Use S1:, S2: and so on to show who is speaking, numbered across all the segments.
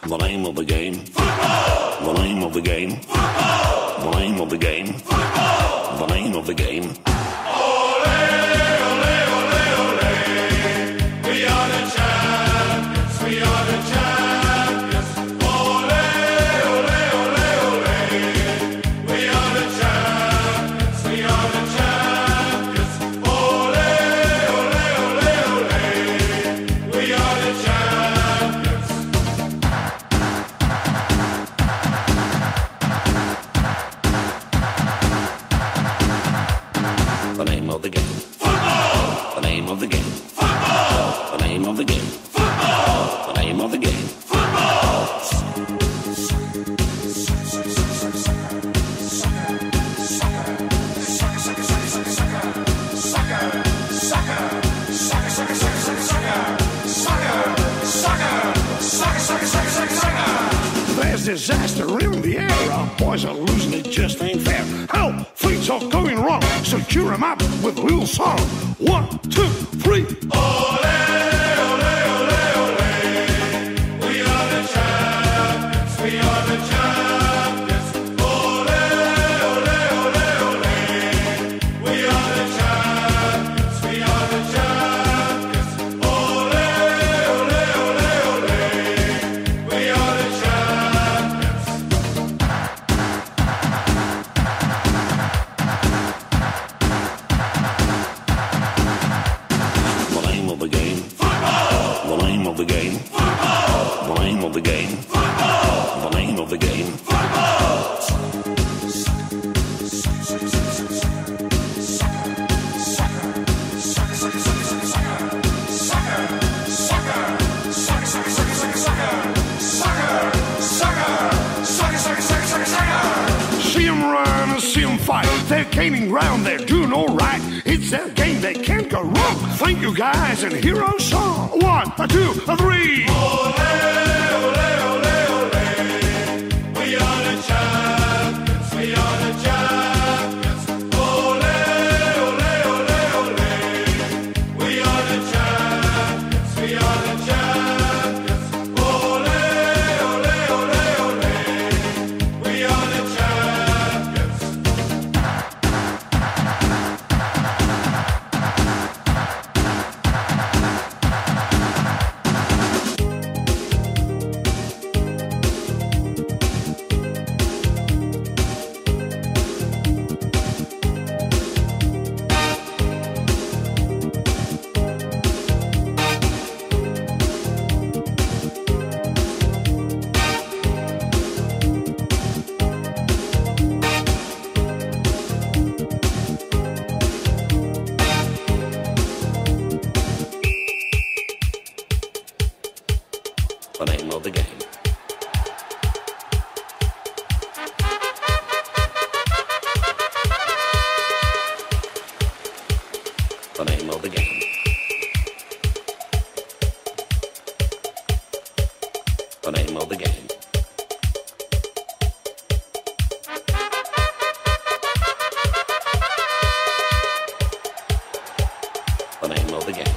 S1: The name of the game. Football. The name of the game. Football. The name of the game. Football. The name of the game.
S2: Ole, ole, ole, ole. We are the champions. We are the champions. Ole, ole, ole, ole. We are the champions. We are the champions. Ole, ole, ole, ole. We are the champions.
S1: The name of the game.
S2: Football.
S1: The name of the game.
S2: Football.
S1: The name of the game.
S2: Football.
S1: The name of the game.
S3: There's disaster in the air. Our boys are losing, it just ain't fair. Help! Things are going wrong, so cheer 'em up with a little song. 1, 2, 3.
S2: Ole, ole, ole, ole. We are the champions. We are the champions. Ole, ole, ole, ole. We are the champions. We are the champions. Ole, ole, ole, ole. We are the champions.
S1: The name of the game.
S2: Football.
S1: The name of the game.
S2: Football.
S1: The name of the game.
S2: Football.
S1: The name of the game.
S3: See 'em run and see 'em fight. They're gaining ground, they're doing all right. It's their game, they can't go wrong. Thank you guys and hero song. 1, 2, 3.
S2: Ole, ole, ole, ole. We are the champions. We are the champions. Ole, ole, ole, ole. We are the champions. We are the champions. Ole, ole, ole, ole. We are the champions.
S1: The name of the game. The name of the game. The name of the game. The name of the game.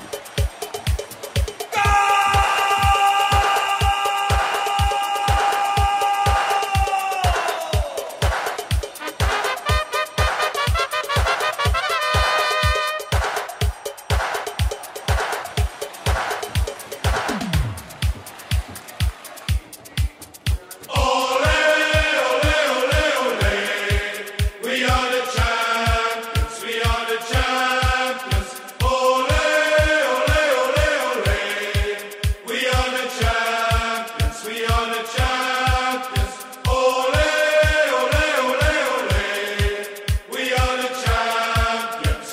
S2: Ole, ole, ole, ole. We are the champions. We are the champions. Ole, ole, ole, ole. We are the champions. We are the champions. Ole, ole, ole, ole. We are the champions.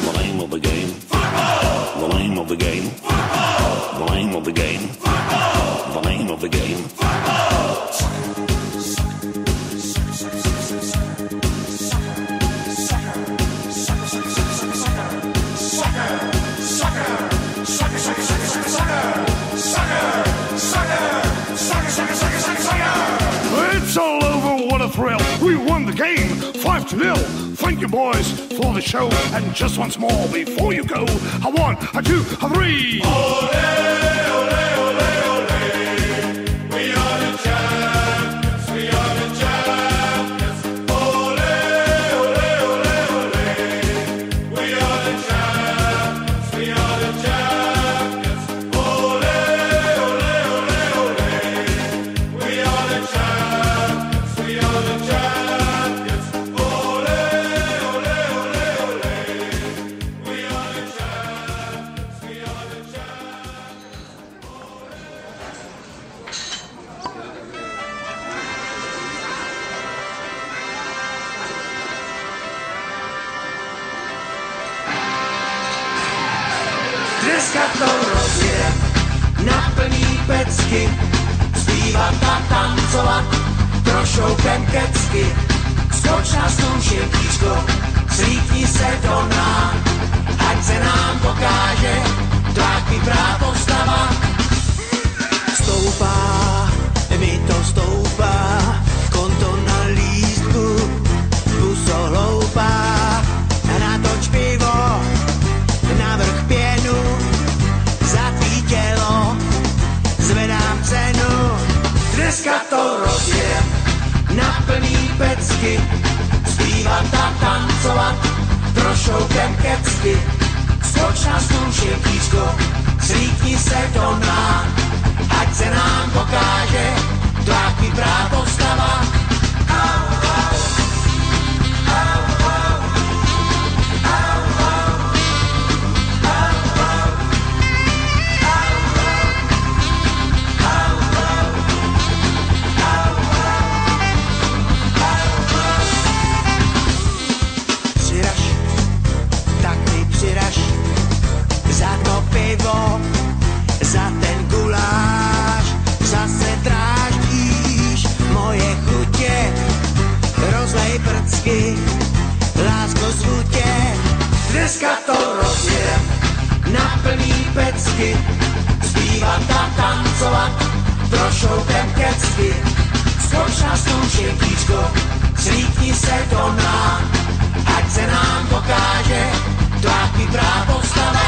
S1: The name of the game.
S2: Football.
S1: The name of the game.
S2: Football.
S1: The name of the game.
S2: Football.
S1: The name of the game.
S3: It's all over, what a thrill. We won the game, 5-0. Thank you, boys, for the show. And just once more before you go, a 1, a 2, a 3.
S2: Ole, ole, ole, ole. We are the champions. We are the champions. Ole, ole, ole, ole. We are the champions. We are the champions. Ole, ole, ole, ole. We are the champions. We are the champions. Ole, ole, ole, ole. We are the champions. We are the champions.
S4: Dneska to rozjedem na plný pecky, zpívat a tancovat, trošoukem kecky. Skoč na stůl šepíčko, slítni se do nám, ať se nám pokáže tvá chytrá postava. Stoupá, mi to stoupá, konto na lístku, puso hloupá, natoč pivo, navrch pěnu, za tvý tělo zvedám cenu. Dneska to rozjedem na plný pecky, zpívat a tancovat, trošoukem kecky. Skoč na stůl šepíčko, slítni se do nám, ať se nám pokáže tvá chytrá postava. Přiraž, tak mi přiraž, za to pivo, za ten guláš, zase dráždíš moje chutě, rozlej prcky, lásko zvu tě. Dneska to rozjedem na plný pecky, zpívat a tancovat, trošoukem kecky. Skoč na stůl šepíčko, slítni se do nám, ať se nám pokáže tvá chytrá postava.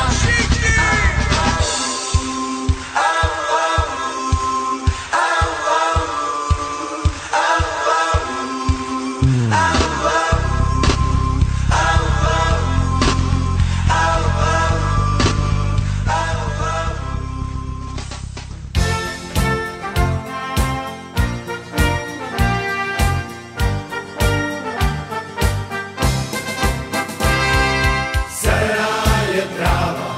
S2: Zelená je tráva,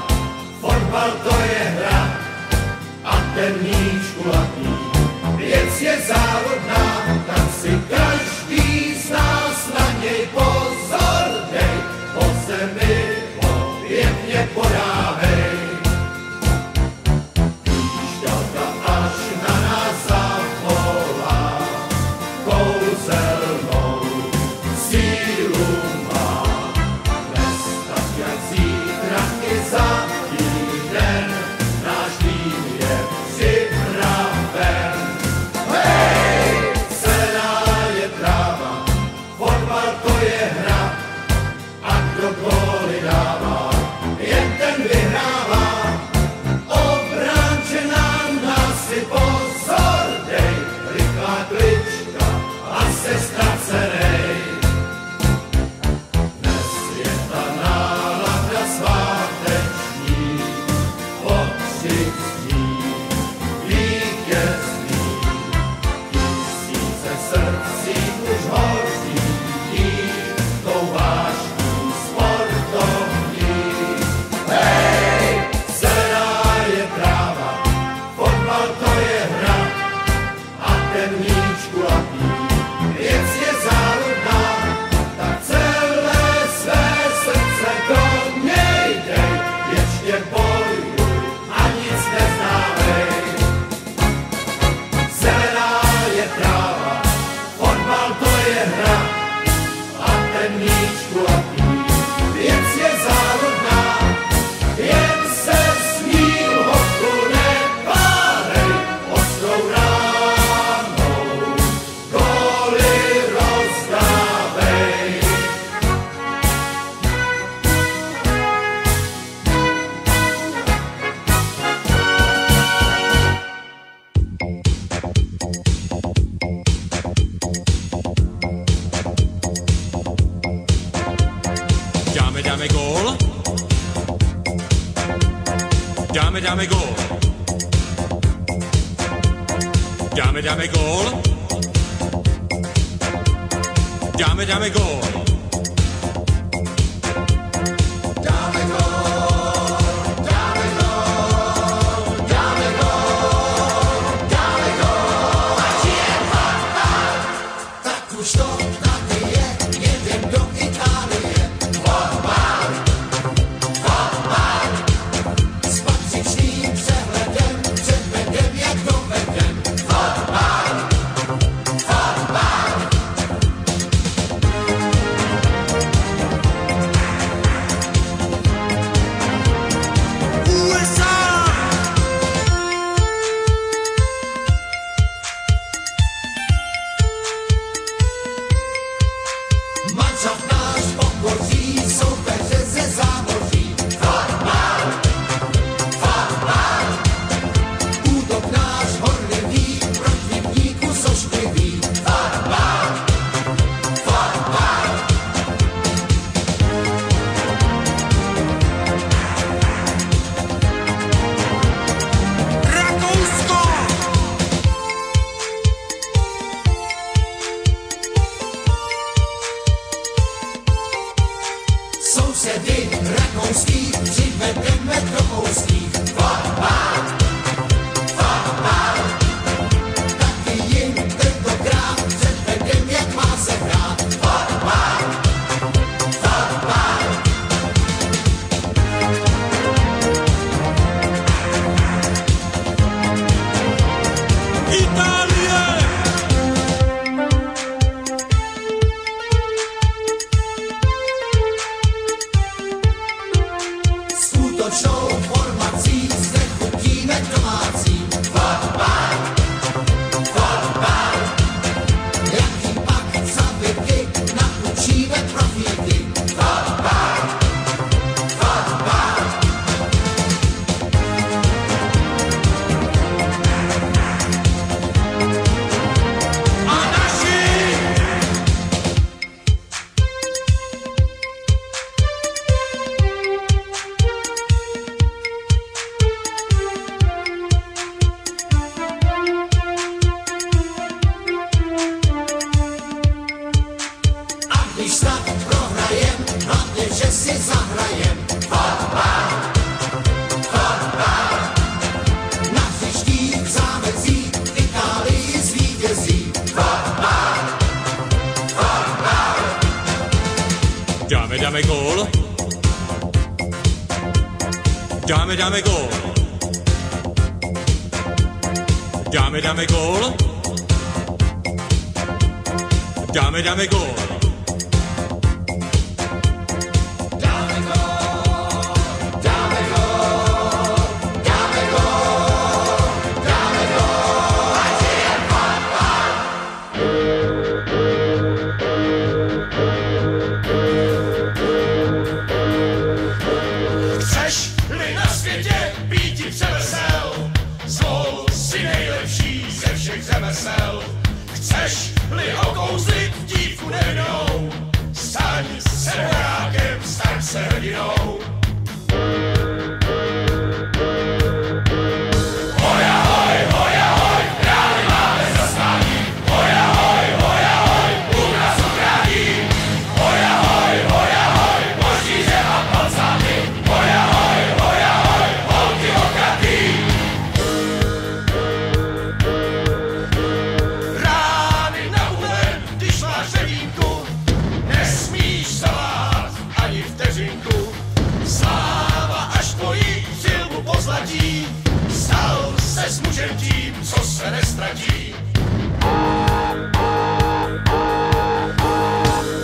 S2: fotbal to je hra a ten míč kulatý. Věc je závodná, tak si každý z nás na něj pozor dej. Po zemi ho pěkně podávej. Šťalka až na nás zavolá, kouzelnou sílu má. Dnes tak jak zítra i za týden, náš tým je připraven. Hej, zelená je tráva, fotbal to je hra, a kdo góly dává, jen ten vyhrává.
S5: gól. Dáme gól. Dáme gól. Dáme gól. Dáme gól. Dáme gól. Dáme gól. Dáme gól.
S2: Chceš-li okouzlit dívku nevinnou, staň se vojákem, staň se hrdinou. Hoj ahoj, králi máme zastání. Hoj ahoj, Bůh nás ochrání. Hoj ahoj, moždíře a palcáty. Hoj ahoj, holky okratý. Rány na uhlem, když máš řevínku, nesmíš zavát ani vteřinku. Sláva až tvojí přilbu pozlatí, stal se s mužem tím, co se nestratí.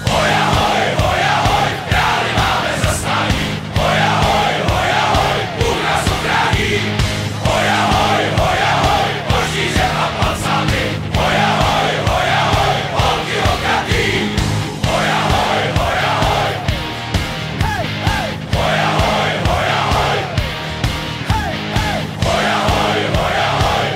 S2: Hoj ahoj, králi máme zastání. Hoj ahoj, Bůh nás ochrání. Hoj ahoj, moždíře a palcáty. Hoj ahoj, holky okratý. Hoj ahoj, hoj ahoj. Hoj ahoj, hoj ahoj. Hoj ahoj, hoj ahoj.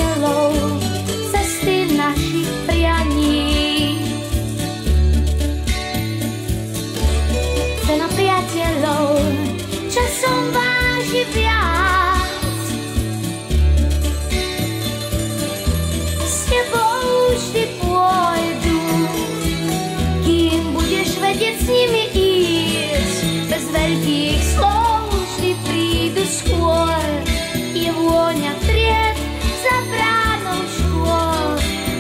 S6: priateľov, cesty našich prianí. Cena priateľov časom váži viac. S tebou vždy pôjdu, kým budeš vedieť s nimi ísť. Bez veľkých slov vždy prídu skôr. Je vôňa tried za bránou škôl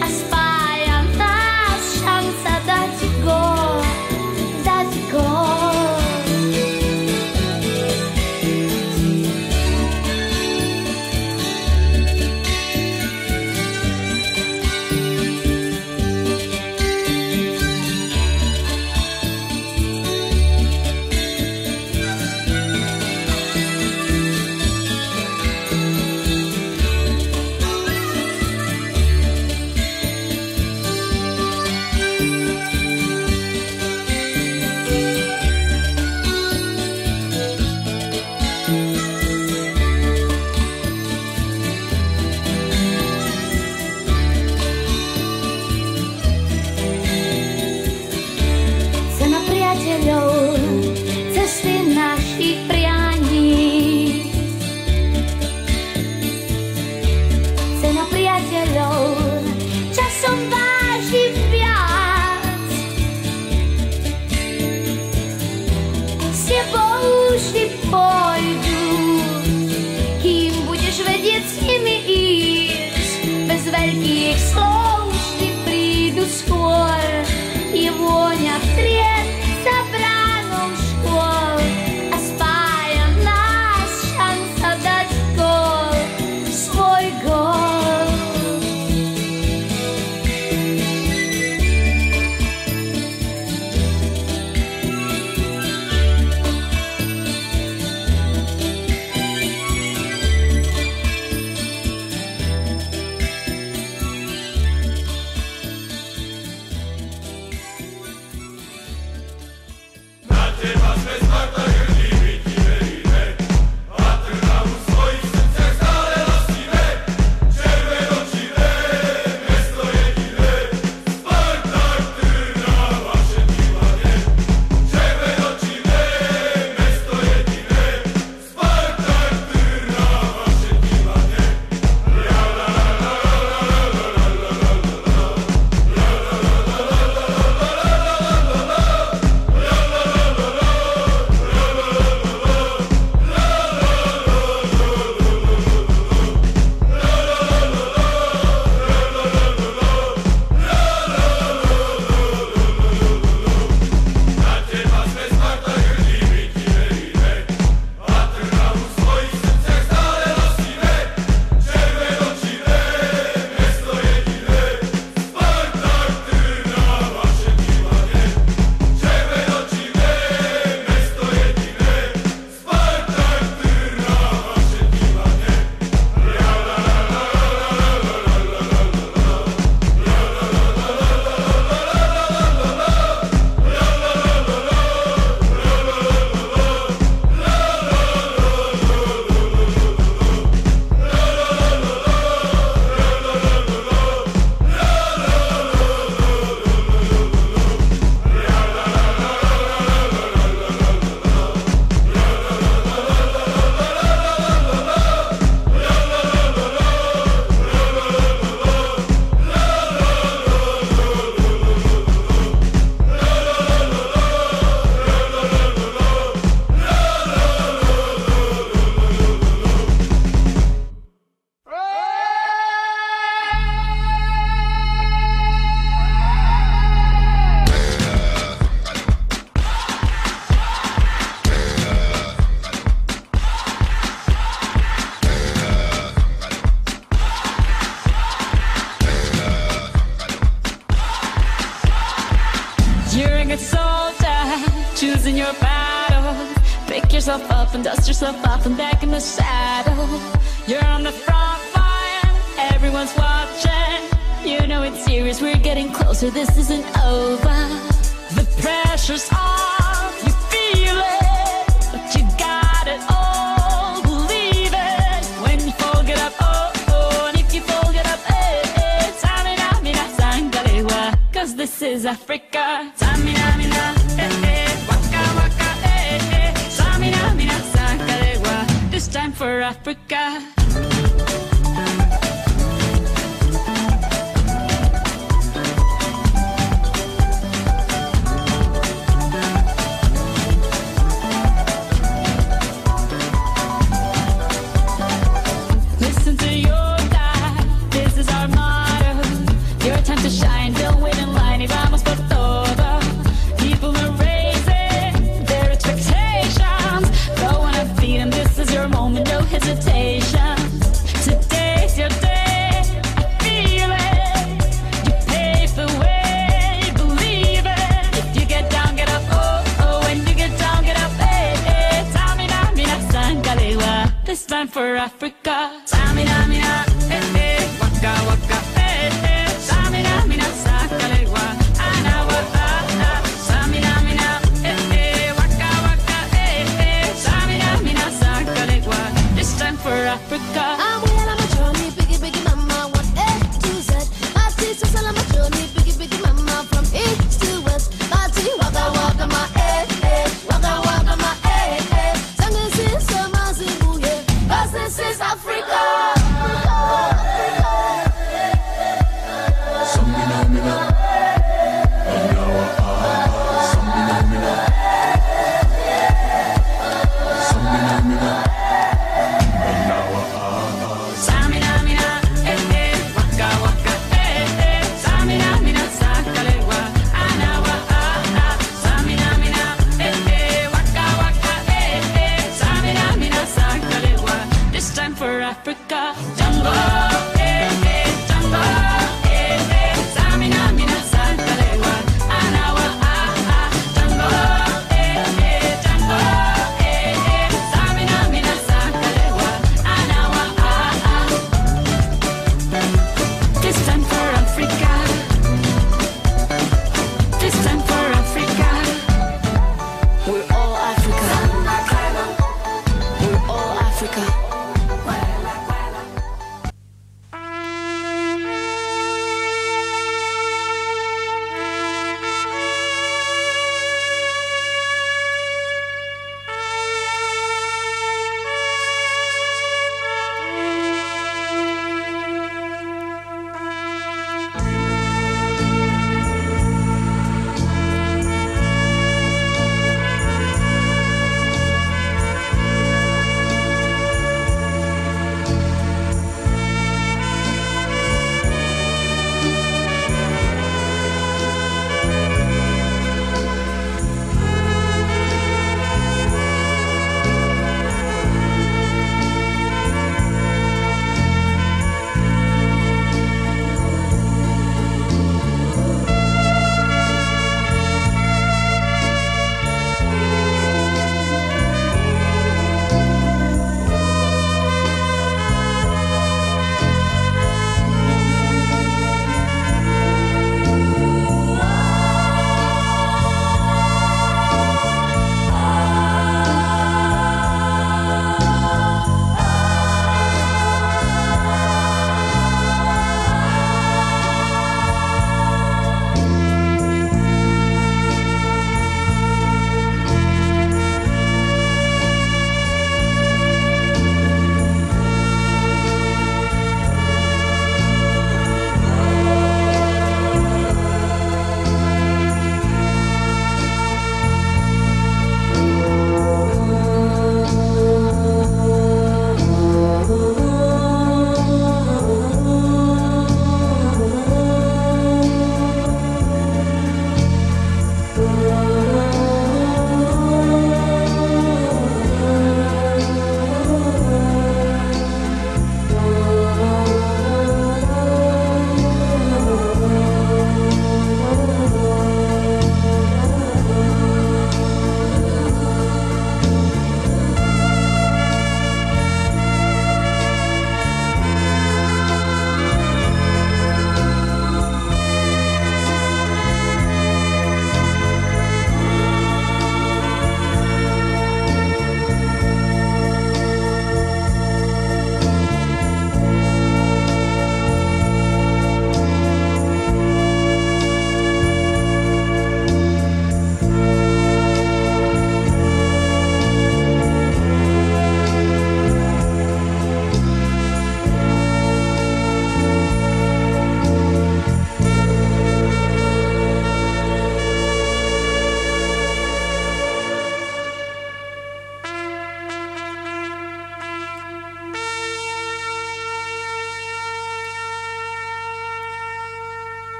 S6: a spája nás šanca dať gól, dať gól. Cesty našich prianí. Cena priateľov časom váži viac. S tebou vždy pôjdu, kým budeš vedieť s nimi ísť. Bez veľkých slov vždy prídu skôr. Je vôňa tried za bránou škôl a spája nás šanca dať gól, svoj gól.
S7: choosing your battle. Pick yourself up and dust yourself off and back in the saddle. You're on the front line, everyone's watching. You know it's serious, we're getting closer, this isn't over. The pressure's on, you feel it, but you got it all, believe it. When you fall, get up, oh, oh, and if you fall, is Africa. Samina, mina, waka, waka, Samina, mina, sakarewa. This time for Africa. Today's your day, feel it. You pave the way, believe it. If you get down, get up, oh, oh. When you get down, get up, hey, hey. Tamina, mina, sangalewa. This time for Africa.